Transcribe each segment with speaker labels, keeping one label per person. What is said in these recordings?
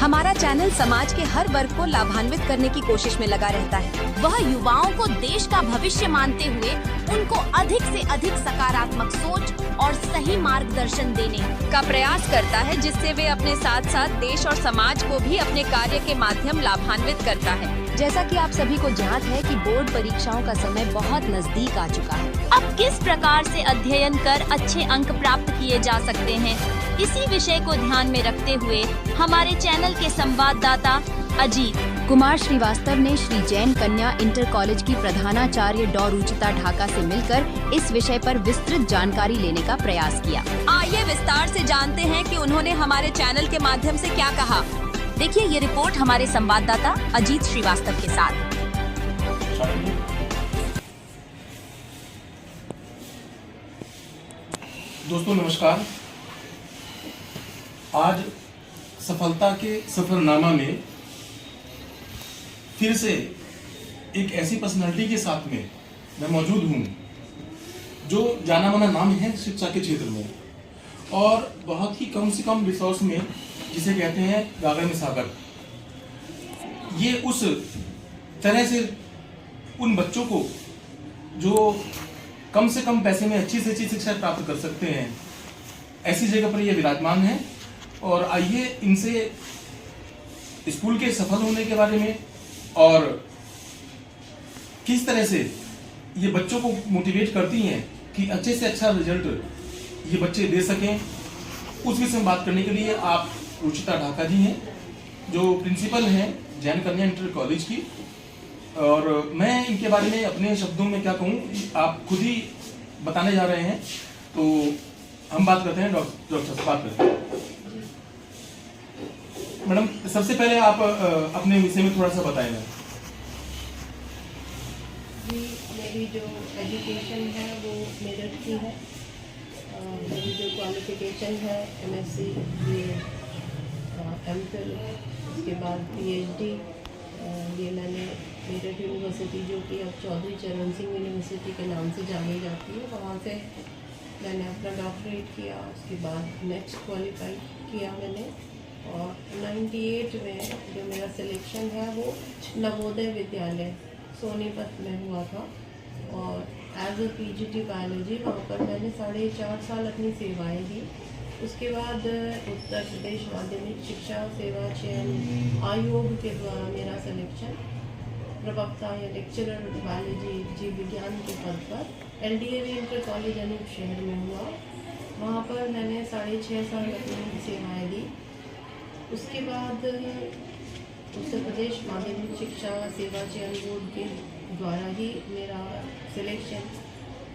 Speaker 1: हमारा चैनल समाज के हर वर्ग को लाभान्वित करने की कोशिश में लगा रहता है।
Speaker 2: वह युवाओं को देश का भविष्य मानते हुए उनको अधिक से अधिक सकारात्मक सोच और सही मार्गदर्शन देने
Speaker 1: का प्रयास करता है, जिससे वे अपने साथ साथ देश और समाज को भी अपने कार्य के माध्यम लाभान्वित करता है। जैसा कि आप सभी को ज्ञात है कि बोर्ड परीक्षाओं का समय बहुत नजदीक आ चुका है।
Speaker 2: अब किस प्रकार से अध्ययन कर अच्छे अंक प्राप्त किए जा सकते हैं, इसी विषय को ध्यान में रखते हुए हमारे चैनल के संवाददाता अजीत
Speaker 1: कुमार श्रीवास्तव ने श्री जैन कन्या इंटर कॉलेज की प्रधानाचार्य डॉ रुचिता ढाका से मिलकर इस विषय पर विस्तृत जानकारी लेने का प्रयास किया। आइए विस्तार से जानते हैं कि उन्होंने हमारे चैनल के माध्यम से क्या कहा।
Speaker 2: देखिए ये रिपोर्ट हमारे संवाददाता अजीत श्रीवास्तव के साथ।
Speaker 3: दोस्तों नमस्कार। आज सफलता के सफरनामा में फिर से एक ऐसी पर्सनालिटी के साथ में मैं मौजूद हूँ जो जाना माना नाम है शिक्षा के क्षेत्र में, और बहुत ही कम से कम रिसोर्स में, जिसे कहते हैं गागर में सागर। ये उस तरह से उन बच्चों को जो कम से कम पैसे में अच्छी से अच्छी शिक्षा प्राप्त कर सकते हैं, ऐसी जगह पर ये विराजमान है। और आइए इनसे स्कूल के सफल होने के बारे में और किस तरह से ये बच्चों को मोटिवेट करती हैं कि अच्छे से अच्छा रिजल्ट ये बच्चे दे सकें, उस विषय में बात करने के लिए आप रुचिता ढाका जी हैं, जो प्रिंसिपल हैं जैन कन्या इंटर कॉलेज की। और मैं इनके बारे में अपने शब्दों में क्या कहूँ, आप खुद ही बताने जा रहे हैं, तो हम बात करते हैं। डॉक्टर से बात करते हैं। मैडम, सबसे पहले आप अपने विषय में थोड़ा सा बताएं।
Speaker 4: जी, मेरी जो एजुकेशन है वो मेरठ की है। मेरी जो क्वालिफिकेशन है MSc, MPhil, उसके बाद PhD, ये मैंने मेरठ यूनिवर्सिटी, जो कि अब चौधरी चरण सिंह यूनिवर्सिटी के नाम से जानी जाती है, वहाँ से मैंने अपना डॉक्टरेट किया। उसके बाद नेक्स्ट क्वालिफाई किया मैंने, और 98 में जो मेरा सिलेक्शन है वो नवोदय विद्यालय सोनीपत में हुआ था, और एज अ PGT बायोलॉजी वहाँ पर मैंने 4.5 साल अपनी सेवाएं दी। उसके बाद उत्तर प्रदेश माध्यमिक शिक्षा सेवा चयन आयोग के द्वारा मेरा सिलेक्शन प्रवक्ता या लेक्चरर बायोलॉजी जीव विज्ञान के पद पर LDAV इंटर कॉलेज अनूप शहर में हुआ। वहाँ पर मैंने 6.5 साल अपनी सेवाएं दी। उसके बाद उत्तर प्रदेश माध्यमिक शिक्षा सेवा चयन बोर्ड के द्वारा ही मेरा सिलेक्शन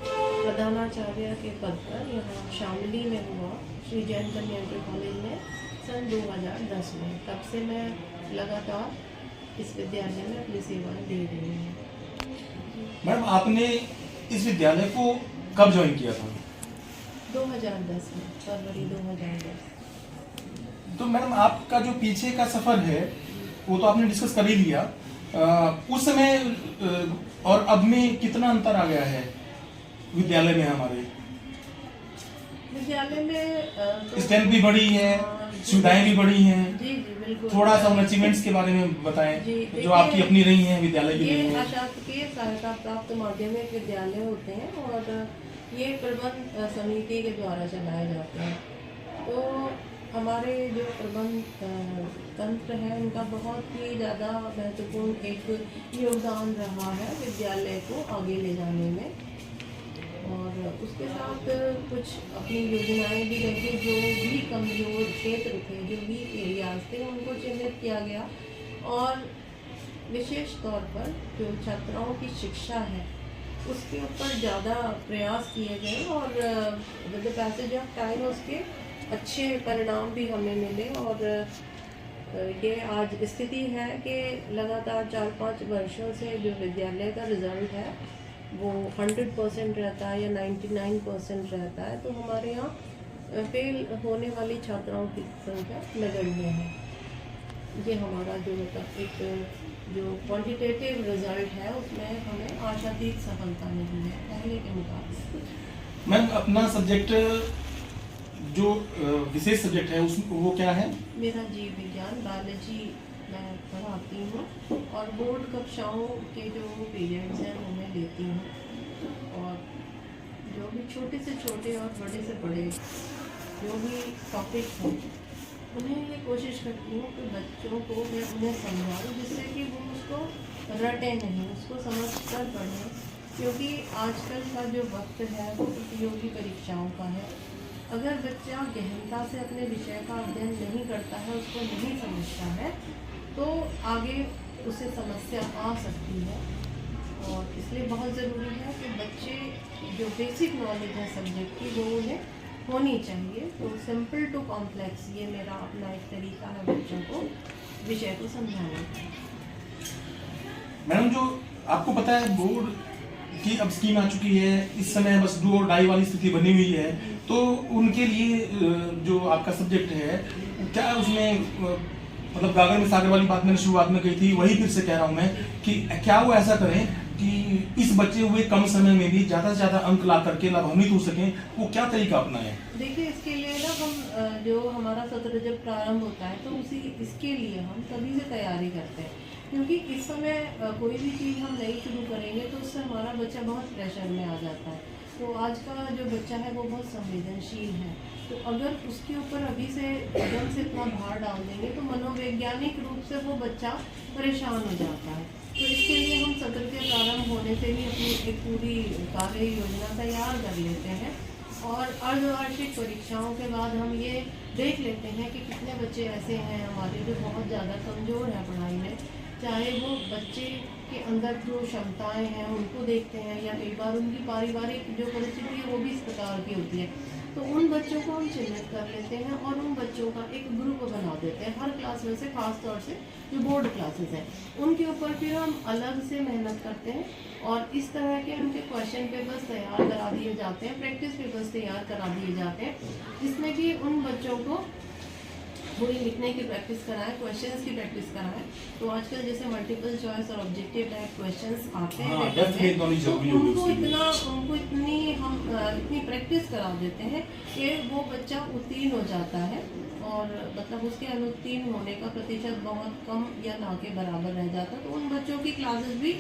Speaker 4: प्रधानाचार्य के पद पर यहाँ शामली में हुआ, श्री जैन कन्या इंटर कॉलेज में सन 2010 में। तब से मैं लगातार इस विद्यालय में अपनी सेवाएं दे रही हूँ।
Speaker 3: मैडम, आपने इस विद्यालय को कब ज्वाइन किया था?
Speaker 4: 2010 में, फरवरी 2010।
Speaker 3: तो मैडम, आपका जो पीछे का सफर है वो तो आपने डिस्कस कर ही लिया। उस समय और अब में कितना अंतर आ गया है विद्यालय में? हमारे
Speaker 4: विद्यालय में
Speaker 3: स्ट्रेंथ भी बढ़ी है, सुविधाएं भी बढ़ी हैं।
Speaker 4: जी जी बिल्कुल।
Speaker 3: थोड़ा सा उन अचीवमेंट्स के बारे में बताएं जो आपकी अपनी रही हैं विद्यालय की।
Speaker 4: ये अशासकीय सहायता प्राप्त माध्यमिक विद्यालय होते हैं, और ये प्रबंध समिति के द्वारा चलाए जाते हैं। तो हमारे जो प्रबंध तंत्र है उनका बहुत ही ज़्यादा महत्वपूर्ण एक योगदान रहा है विद्यालय को आगे ले जाने में, और उसके साथ कुछ अपनी योजनाएं भी रही। जो भी कमज़ोर क्षेत्र थे, जो वीक एरियाज थे, उनको चिन्हित किया गया, और विशेष तौर पर जो छात्राओं की शिक्षा है उसके ऊपर ज़्यादा प्रयास किए गए, और with the passage of time उसके अच्छे परिणाम भी हमें मिले। और ये आज स्थिति है कि लगातार 4-5 वर्षों से जो विद्यालय का रिज़ल्ट है वो 100% रहता है या 99% रहता है। तो हमारे यहाँ फेल होने वाली छात्राओं की संख्या नगण्य है। ये हमारा जो मतलब एक जो क्वांटिटेटिव रिज़ल्ट है उसमें हमें आशातीत सफलता मिली है पहले के मुकाबले।
Speaker 3: मैम, अपना सब्जेक्ट जो विशेष सब्जेक्ट है उस वो क्या है?
Speaker 4: मेरा जीव विज्ञान बायोलॉजी मैं पढ़ाती हूँ और बोर्ड कक्षाओं के जो पीरियड्स हैं वो मैं लेती हूँ। और जो भी छोटे से छोटे और बड़े से बड़े जो भी टॉपिक हैं उन्हें ये कोशिश करती हूँ कि बच्चों को मैं उन्हें समझाऊँ जिससे कि वो उसको रटे नहीं, उसको समझ कर पढ़ें। क्योंकि आजकल का जो वक्त है वो प्रतियोगी परीक्षाओं का है। अगर बच्चा गहनता से अपने विषय का अध्ययन नहीं करता है, उसको नहीं समझता है, तो आगे उसे समस्या आ सकती है। और इसलिए बहुत ज़रूरी है कि बच्चे जो बेसिक नॉलेज है सब्जेक्ट की वो उन्हें होनी चाहिए। तो सिंपल टू कॉम्प्लेक्स ये मेरा अपना एक तरीका है बच्चों को विषय को समझाने का।
Speaker 3: मैडम, जो आपको पता है बोर्ड की अब स्कीम आ चुकी है, इस समय बस डू और डाई वाली स्थिति बनी हुई है, तो उनके लिए जो आपका सब्जेक्ट है क्या उसमें मतलब गागर में सागर वाली बात मैंने शुरुआत में कही थी, वही फिर से कह रहा हूँ मैं कि क्या वो ऐसा करें कि इस बचे हुए कम समय में भी ज़्यादा से ज़्यादा अंक ला करके लाभान्वित हो सकें, वो क्या तरीका अपनाएं?
Speaker 4: देखिए, इसके लिए ना हम जो हमारा सत्र जब प्रारंभ होता है तो इसके लिए हम तभी से तैयारी करते हैं, क्योंकि इस समय कोई भी चीज़ हम नई शुरू करेंगे तो उससे हमारा बच्चा बहुत प्रेशर में आ जाता है। तो आज का जो बच्चा है वो बहुत संवेदनशील है, तो अगर उसके ऊपर अभी से एकदम से इतना भार डाल देंगे तो मनोवैज्ञानिक रूप से वो बच्चा परेशान हो जाता है। तो इसके लिए हम सत्र के प्रारंभ होने से ही अपनी एक पूरी कार्य योजना तैयार कर लेते हैं और अर्धवार्षिक परीक्षाओं के बाद हम ये देख लेते हैं कि कितने बच्चे ऐसे हैं हमारे जो बहुत ज़्यादा कमज़ोर हैं पढ़ाई में। चाहे वो बच्चे के अंदर जो क्षमताएं हैं उनको देखते हैं या कई बार उनकी पारिवारिक जो परिस्थिति है वो भी इस प्रकार की होती है, तो उन बच्चों को हम चिन्हित कर लेते हैं और उन बच्चों का एक ग्रुप बना देते हैं हर क्लास में से, खास तौर से जो बोर्ड क्लासेस हैं उनके ऊपर फिर हम अलग से मेहनत करते हैं और इस तरह के उनके क्वेश्चन पेपर्स तैयार करा दिए जाते हैं, प्रैक्टिस पेपर्स तैयार करा दिए जाते हैं, जिसमें कि उन बच्चों को पूरी लिखने की प्रैक्टिस कराएं, क्वेश्चंस की प्रैक्टिस कराएं। तो आजकल जैसे मल्टीपल चॉइस और ऑब्जेक्टिव टाइप क्वेश्चंस आते हैं, तो उनको इतनी प्रैक्टिस करा देते हैं कि वो बच्चा उत्तीर्ण हो जाता है और मतलब उसके अनुत्तीर्ण होने का प्रतिशत बहुत कम या ना के बराबर रह जाता है। तो उन बच्चों की क्लासेस भी